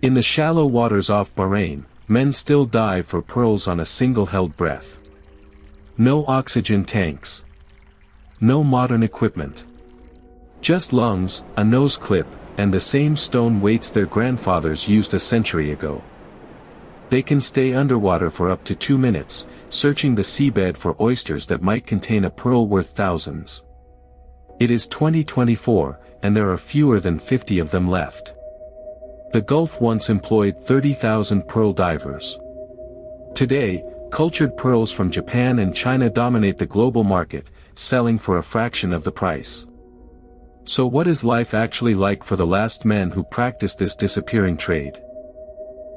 In the shallow waters off Bahrain, men still dive for pearls on a single held breath. No oxygen tanks. No modern equipment. Just lungs, a nose clip, and the same stone weights their grandfathers used a century ago. They can stay underwater for up to 2 minutes, searching the seabed for oysters that might contain a pearl worth thousands. It is 2024, and there are fewer than 50 of them left. The Gulf once employed 30,000 pearl divers. Today, cultured pearls from Japan and China dominate the global market, selling for a fraction of the price. So what is life actually like for the last men who practice this disappearing trade?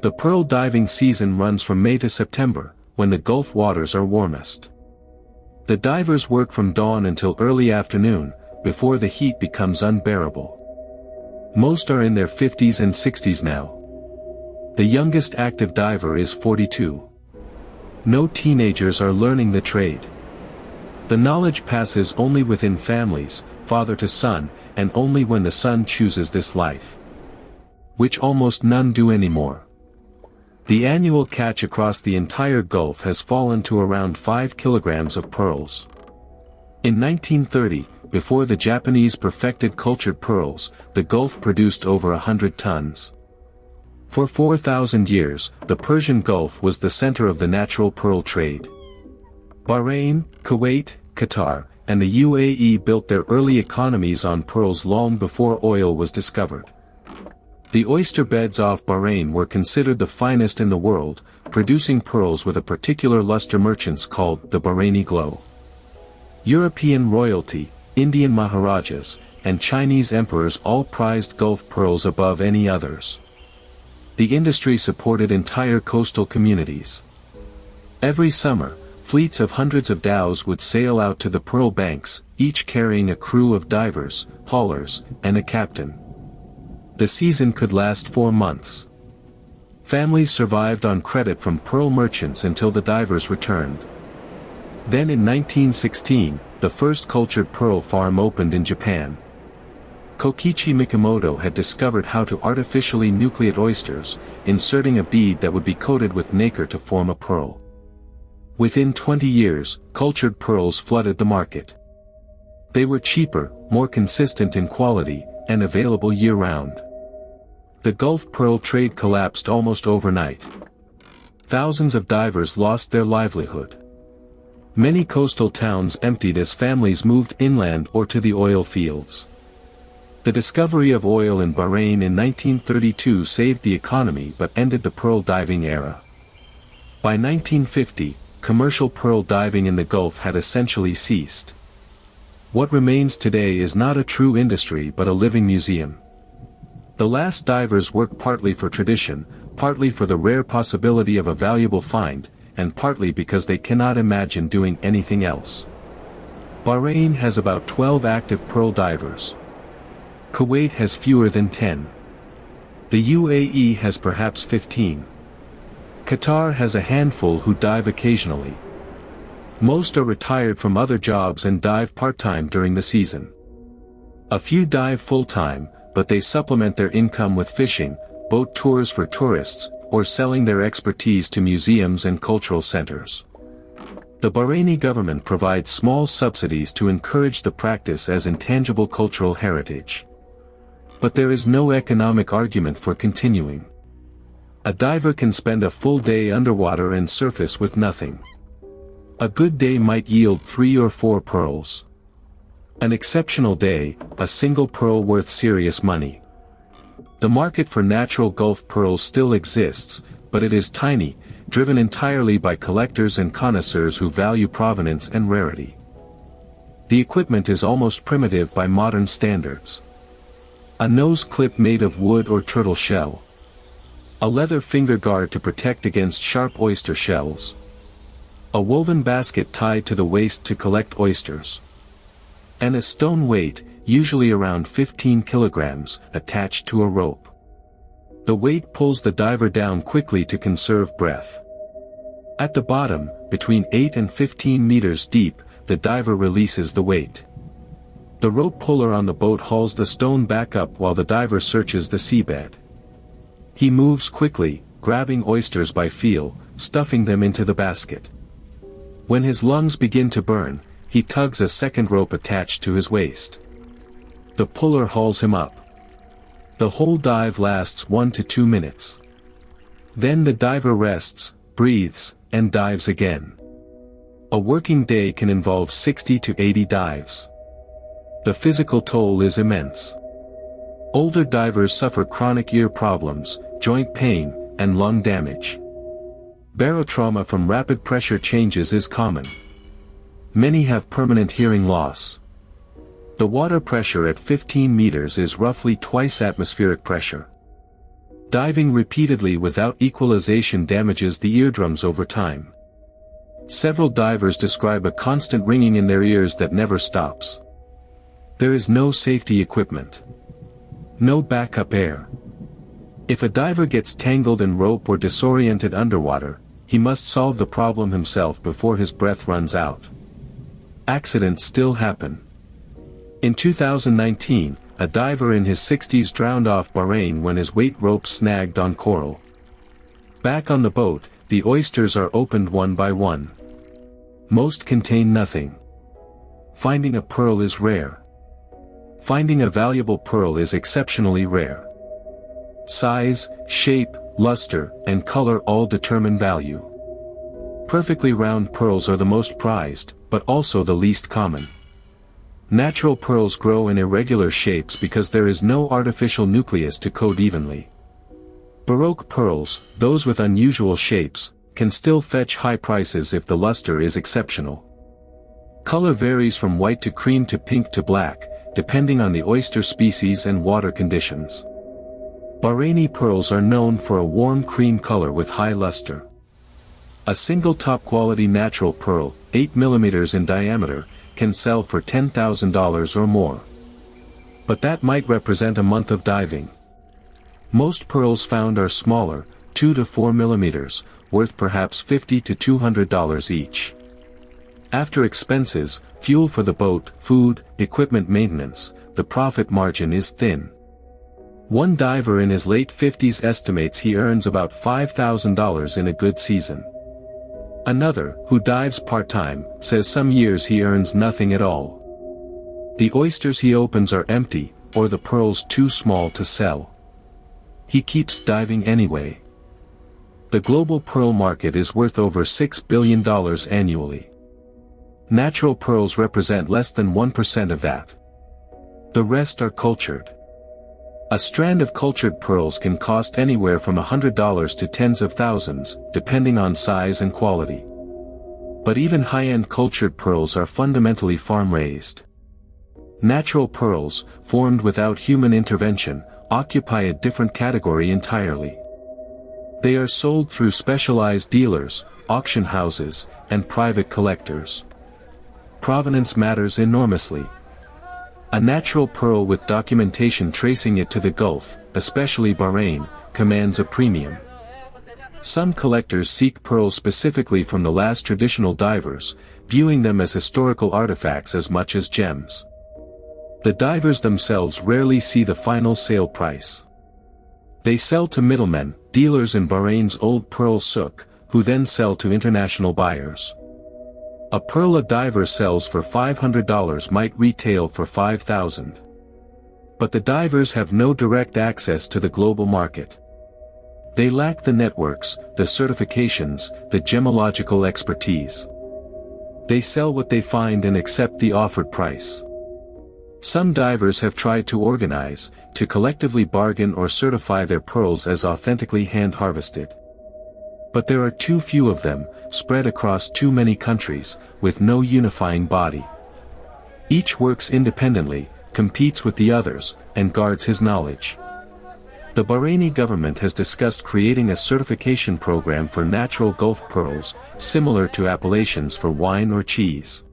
The pearl diving season runs from May to September, when the Gulf waters are warmest. The divers work from dawn until early afternoon, before the heat becomes unbearable. Most are in their 50s and 60s now. The youngest active diver is 42. No teenagers are learning the trade. The knowledge passes only within families, father to son, and only when the son chooses this life. Which almost none do anymore. The annual catch across the entire Gulf has fallen to around 5 kilograms of pearls. In 1930, before the Japanese perfected cultured pearls, the Gulf produced over 100 tons. For 4,000 years, the Persian Gulf was the center of the natural pearl trade. Bahrain, Kuwait, Qatar, and the UAE built their early economies on pearls long before oil was discovered. The oyster beds off Bahrain were considered the finest in the world, producing pearls with a particular luster merchants called the Bahraini glow. European royalty, Indian Maharajas, and Chinese emperors all prized Gulf pearls above any others. The industry supported entire coastal communities. Every summer, fleets of hundreds of dhows would sail out to the pearl banks, each carrying a crew of divers, haulers, and a captain. The season could last 4 months. Families survived on credit from pearl merchants until the divers returned. Then in 1916, the first cultured pearl farm opened in Japan. Kokichi Mikimoto had discovered how to artificially nucleate oysters, inserting a bead that would be coated with nacre to form a pearl. Within 20 years, cultured pearls flooded the market. They were cheaper, more consistent in quality, and available year-round. The Gulf pearl trade collapsed almost overnight. Thousands of divers lost their livelihood. Many coastal towns emptied as families moved inland or to the oil fields. The discovery of oil in Bahrain in 1932 saved the economy but ended the pearl diving era. By 1950, commercial pearl diving in the Gulf had essentially ceased. What remains today is not a true industry but a living museum. The last divers work partly for tradition, partly for the rare possibility of a valuable find, and partly because they cannot imagine doing anything else. Bahrain has about 12 active pearl divers. Kuwait has fewer than 10. The UAE has perhaps 15. Qatar has a handful who dive occasionally. Most are retired from other jobs and dive part-time during the season. A few dive full-time, but they supplement their income with fishing, boat tours for tourists, or selling their expertise to museums and cultural centers. The Bahraini government provides small subsidies to encourage the practice as intangible cultural heritage. But there is no economic argument for continuing. A diver can spend a full day underwater and surface with nothing. A good day might yield 3 or 4 pearls. An exceptional day, a single pearl worth serious money. The market for natural Gulf pearls still exists, but it is tiny, driven entirely by collectors and connoisseurs who value provenance and rarity. The equipment is almost primitive by modern standards. A nose clip made of wood or turtle shell. A leather finger guard to protect against sharp oyster shells. A woven basket tied to the waist to collect oysters. And a stone weight, usually around 15 kilograms, attached to a rope. The weight pulls the diver down quickly to conserve breath. At the bottom, between 8 and 15 meters deep, the diver releases the weight. The rope puller on the boat hauls the stone back up while the diver searches the seabed. He moves quickly, grabbing oysters by feel, stuffing them into the basket. When his lungs begin to burn, he tugs a second rope attached to his waist. The puller hauls him up. The whole dive lasts 1 to 2 minutes. Then the diver rests, breathes, and dives again. A working day can involve 60 to 80 dives. The physical toll is immense. Older divers suffer chronic ear problems, joint pain, and lung damage. Barotrauma from rapid pressure changes is common. Many have permanent hearing loss. The water pressure at 15 meters is roughly twice atmospheric pressure. Diving repeatedly without equalization damages the eardrums over time. Several divers describe a constant ringing in their ears that never stops. There is no safety equipment. No backup air. If a diver gets tangled in rope or disoriented underwater, he must solve the problem himself before his breath runs out. Accidents still happen. In 2019, a diver in his 60s drowned off Bahrain when his weight rope snagged on coral. Back on the boat, the oysters are opened one by one. Most contain nothing. Finding a pearl is rare. Finding a valuable pearl is exceptionally rare. Size, shape, luster, and color all determine value. Perfectly round pearls are the most prized, but also the least common. Natural pearls grow in irregular shapes because there is no artificial nucleus to coat evenly. Baroque pearls, those with unusual shapes, can still fetch high prices if the luster is exceptional. Color varies from white to cream to pink to black, depending on the oyster species and water conditions. Bahraini pearls are known for a warm cream color with high luster. A single top-quality natural pearl, 8 mm in diameter, can sell for $10,000 or more. But that might represent a month of diving. Most pearls found are smaller, 2 to 4 mm, worth perhaps $50 to $200 each. After expenses, fuel for the boat, food, equipment maintenance, the profit margin is thin. One diver in his late 50s estimates he earns about $5,000 in a good season. Another, who dives part-time, says some years he earns nothing at all. The oysters he opens are empty, or the pearls too small to sell. He keeps diving anyway. The global pearl market is worth over $6 billion annually. Natural pearls represent less than 1% of that. The rest are cultured. A strand of cultured pearls can cost anywhere from $100 to tens of thousands, depending on size and quality. But even high-end cultured pearls are fundamentally farm-raised. Natural pearls, formed without human intervention, occupy a different category entirely. They are sold through specialized dealers, auction houses, and private collectors. Provenance matters enormously. A natural pearl with documentation tracing it to the Gulf, especially Bahrain, commands a premium. Some collectors seek pearls specifically from the last traditional divers, viewing them as historical artifacts as much as gems. The divers themselves rarely see the final sale price. They sell to middlemen, dealers in Bahrain's old pearl souk, who then sell to international buyers. A pearl a diver sells for $500 might retail for $5,000. But the divers have no direct access to the global market. They lack the networks, the certifications, the gemological expertise. They sell what they find and accept the offered price. Some divers have tried to organize, to collectively bargain or certify their pearls as authentically hand-harvested. But there are too few of them, spread across too many countries, with no unifying body. Each works independently, competes with the others, and guards his knowledge. The Bahraini government has discussed creating a certification program for natural Gulf pearls, similar to appellations for wine or cheese.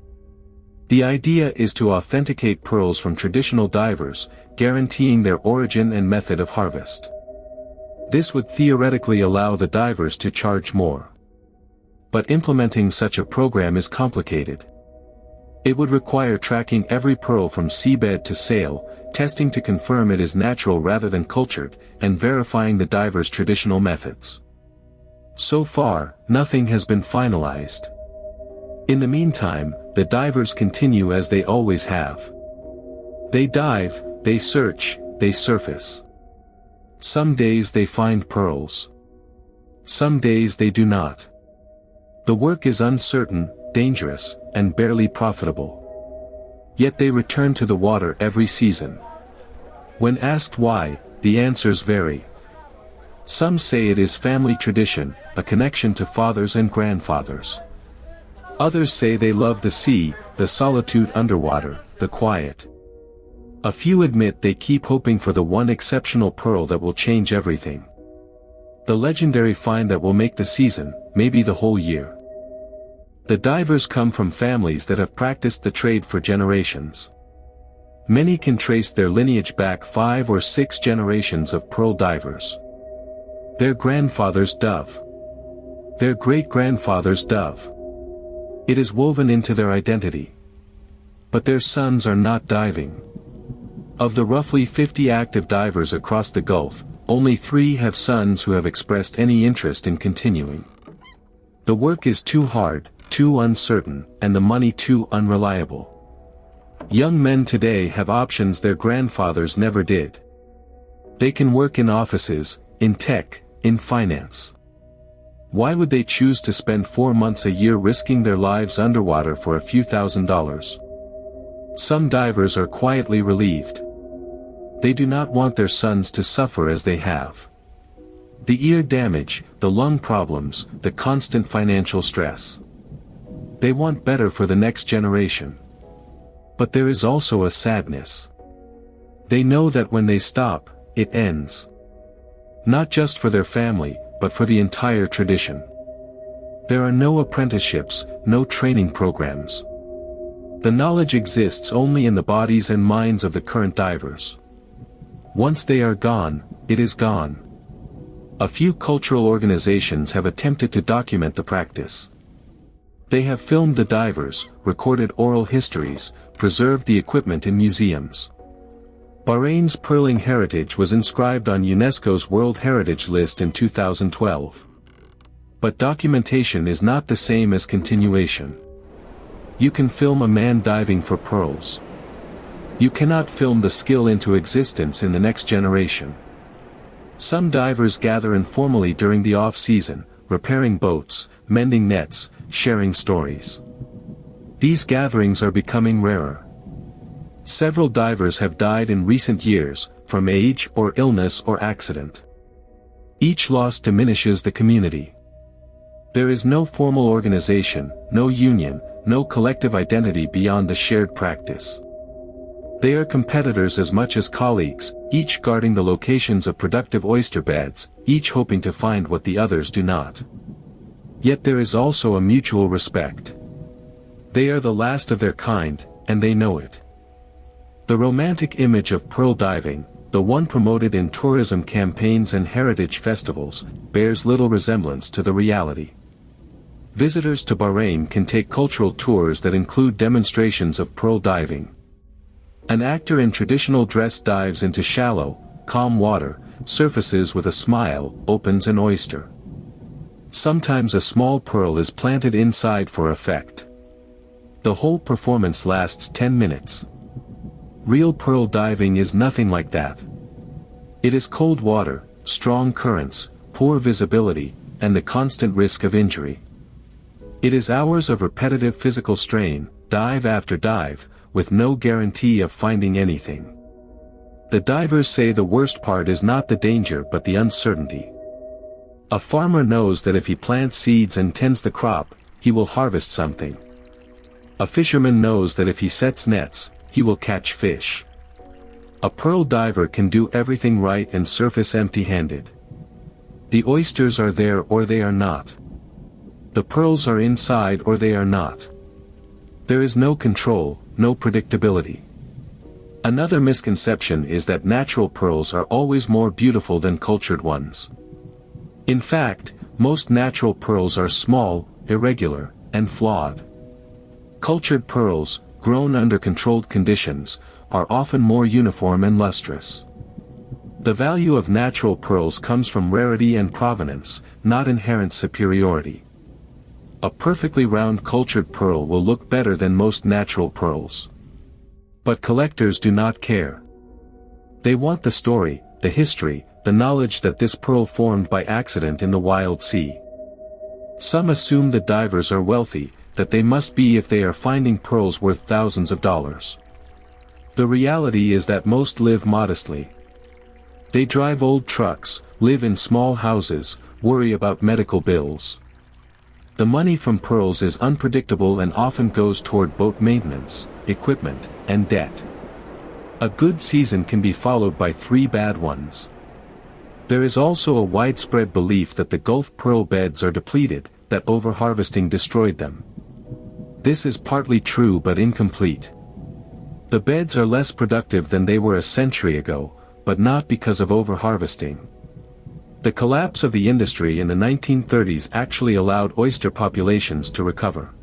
The idea is to authenticate pearls from traditional divers, guaranteeing their origin and method of harvest. This would theoretically allow the divers to charge more. But implementing such a program is complicated. It would require tracking every pearl from seabed to sail, testing to confirm it is natural rather than cultured, and verifying the diver's traditional methods. So far, nothing has been finalized. In the meantime, the divers continue as they always have. They dive, they search, they surface. Some days they find pearls. Some days they do not. The work is uncertain, dangerous, and barely profitable. Yet they return to the water every season. When asked why, the answers vary. Some say it is family tradition, a connection to fathers and grandfathers. Others say they love the sea, the solitude underwater, the quiet. A few admit they keep hoping for the one exceptional pearl that will change everything. The legendary find that will make the season, maybe the whole year. The divers come from families that have practiced the trade for generations. Many can trace their lineage back 5 or 6 generations of pearl divers. Their grandfathers dove. Their great-grandfathers dove. It is woven into their identity. But their sons are not diving. Of the roughly 50 active divers across the Gulf, only 3 have sons who have expressed any interest in continuing. The work is too hard, too uncertain, and the money too unreliable. Young men today have options their grandfathers never did. They can work in offices, in tech, in finance. Why would they choose to spend 4 months a year risking their lives underwater for a few $1,000s? Some divers are quietly relieved. They do not want their sons to suffer as they have. The ear damage, the lung problems, the constant financial stress. They want better for the next generation. But there is also a sadness. They know that when they stop, it ends. Not just for their family, but for the entire tradition. There are no apprenticeships, no training programs. The knowledge exists only in the bodies and minds of the current divers. Once they are gone, it is gone. A few cultural organizations have attempted to document the practice. They have filmed the divers, recorded oral histories, preserved the equipment in museums. Bahrain's pearling heritage was inscribed on UNESCO's World Heritage List in 2012. But documentation is not the same as continuation. You can film a man diving for pearls. You cannot film the skill into existence in the next generation. Some divers gather informally during the off-season, repairing boats, mending nets, sharing stories. These gatherings are becoming rarer. Several divers have died in recent years, from age or illness or accident. Each loss diminishes the community. There is no formal organization, no union, no collective identity beyond the shared practice. They are competitors as much as colleagues, each guarding the locations of productive oyster beds, each hoping to find what the others do not. Yet there is also a mutual respect. They are the last of their kind, and they know it. The romantic image of pearl diving, the one promoted in tourism campaigns and heritage festivals, bears little resemblance to the reality. Visitors to Bahrain can take cultural tours that include demonstrations of pearl diving. An actor in traditional dress dives into shallow, calm water, surfaces with a smile, opens an oyster. Sometimes a small pearl is planted inside for effect. The whole performance lasts 10 minutes. Real pearl diving is nothing like that. It is cold water, strong currents, poor visibility, and the constant risk of injury. It is hours of repetitive physical strain, dive after dive, with no guarantee of finding anything. The divers say the worst part is not the danger but the uncertainty. A farmer knows that if he plants seeds and tends the crop, he will harvest something. A fisherman knows that if he sets nets, he will catch fish. A pearl diver can do everything right and surface empty-handed. The oysters are there or they are not. The pearls are inside or they are not. There is no control, no predictability. Another misconception is that natural pearls are always more beautiful than cultured ones. In fact, most natural pearls are small, irregular, and flawed. Cultured pearls, grown under controlled conditions, are often more uniform and lustrous. The value of natural pearls comes from rarity and provenance, not inherent superiority. A perfectly round cultured pearl will look better than most natural pearls. But collectors do not care. They want the story, the history, the knowledge that this pearl formed by accident in the wild sea. Some assume that divers are wealthy, that they must be if they are finding pearls worth thousands of dollars. The reality is that most live modestly. They drive old trucks, live in small houses, worry about medical bills. The money from pearls is unpredictable and often goes toward boat maintenance, equipment, and debt. A good season can be followed by 3 bad ones. There is also a widespread belief that the Gulf pearl beds are depleted, that overharvesting destroyed them. This is partly true but incomplete. The beds are less productive than they were a century ago, but not because of overharvesting. The collapse of the industry in the 1930s actually allowed oyster populations to recover.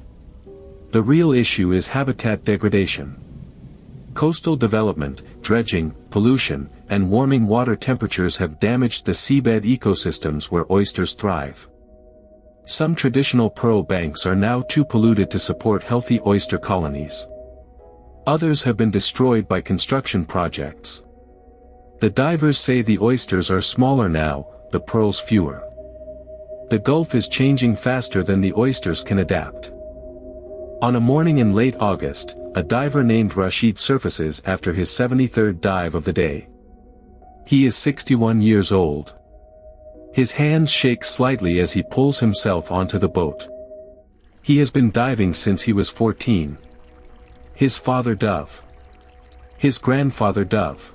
The real issue is habitat degradation. Coastal development, dredging, pollution, and warming water temperatures have damaged the seabed ecosystems where oysters thrive. Some traditional pearl banks are now too polluted to support healthy oyster colonies. Others have been destroyed by construction projects. The divers say the oysters are smaller now, the pearls fewer. The Gulf is changing faster than the oysters can adapt. On a morning in late August, a diver named Rashid surfaces after his 73rd dive of the day. He is 61 years old. His hands shake slightly as he pulls himself onto the boat. He has been diving since he was 14. His father dove. His grandfather dove.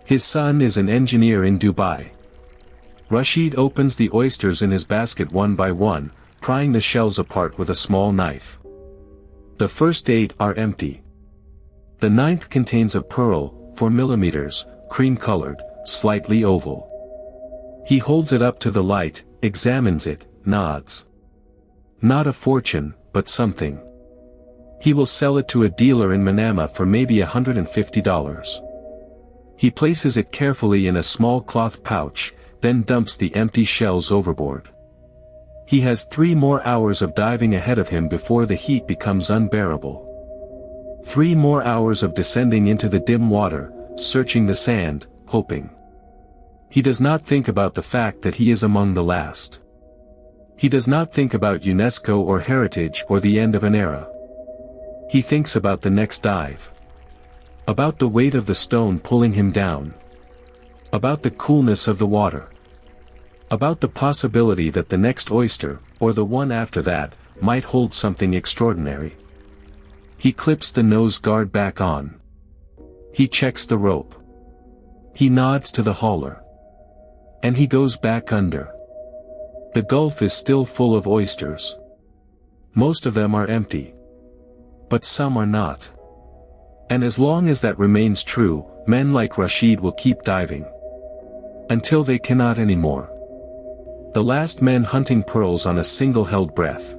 His son is an engineer in Dubai. Rashid opens the oysters in his basket one by one, prying the shells apart with a small knife. The first 8 are empty. The 9th contains a pearl, 4 millimeters, cream-colored, slightly oval. He holds it up to the light, examines it, nods. Not a fortune, but something. He will sell it to a dealer in Manama for maybe $150. He places it carefully in a small cloth pouch, then dumps the empty shells overboard. He has 3 more hours of diving ahead of him before the heat becomes unbearable. 3 more hours of descending into the dim water, searching the sand, hoping. He does not think about the fact that he is among the last. He does not think about UNESCO or heritage or the end of an era. He thinks about the next dive. About the weight of the stone pulling him down. About the coolness of the water. About the possibility that the next oyster, or the one after that, might hold something extraordinary. He clips the nose guard back on. He checks the rope. He nods to the hauler. And he goes back under. The Gulf is still full of oysters. Most of them are empty. But some are not. And as long as that remains true, men like Rashid will keep diving. Until they cannot anymore. The last men hunting pearls on a single held breath.